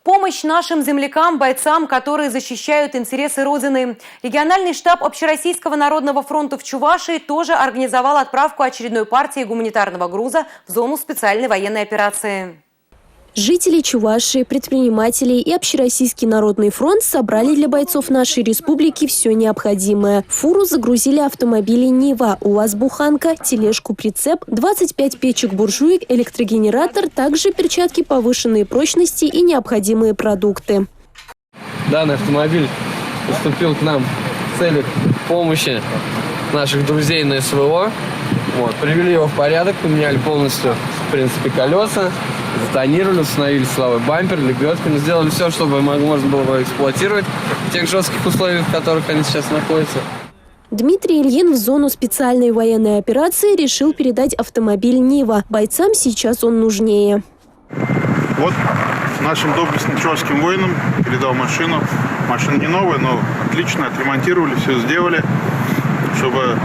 Помощь нашим землякам, бойцам, которые защищают интересы Родины. Региональный штаб Общероссийского народного фронта в Чувашии тоже организовал отправку очередной партии гуманитарного груза в зону специальной военной операции. Жители Чувашии, предприниматели и Общероссийский народный фронт собрали для бойцов нашей республики все необходимое. В фуру загрузили автомобили «Нива», УАЗ-буханка, тележку-прицеп, 25 печек-буржуек, электрогенератор, также перчатки повышенной прочности и необходимые продукты. Данный автомобиль поступил к нам в целях помощи наших друзей на СВО. Привели его в порядок, поменяли полностью, в принципе, колеса, затонировали, установили силовой бампер, лебедки, но сделали все, чтобы можно было его эксплуатировать в тех жестких условиях, в которых они сейчас находятся. Дмитрий Ильин в зону специальной военной операции решил передать автомобиль «Нива». Бойцам сейчас он нужнее. Вот нашим доблестным чувашским воинам передал машину. Машина не новая, но отлично отремонтировали, все сделали, чтобы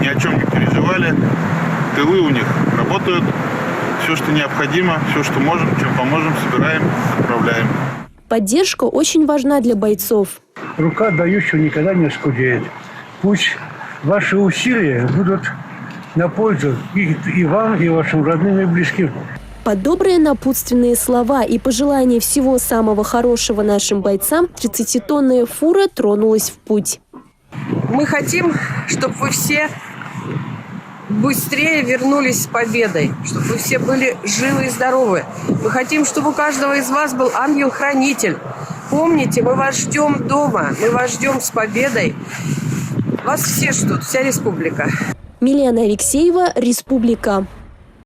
ни о чем не переживали. Тылы у них работают. Все, что необходимо, все, что можем, чем поможем, собираем, отправляем. Поддержка очень важна для бойцов. Рука дающего никогда не скудеет. Пусть ваши усилия будут на пользу и вам, и вашим родным и близким. Под добрые напутственные слова и пожелания всего самого хорошего нашим бойцам 30-тонная фура тронулась в путь. Мы хотим, чтобы вы все быстрее вернулись с победой, чтобы вы все были живы и здоровы. Мы хотим, чтобы у каждого из вас был ангел-хранитель. Помните, мы вас ждем дома, мы вас ждем с победой. Вас все ждут, вся республика. Милена Алексеева, Республика.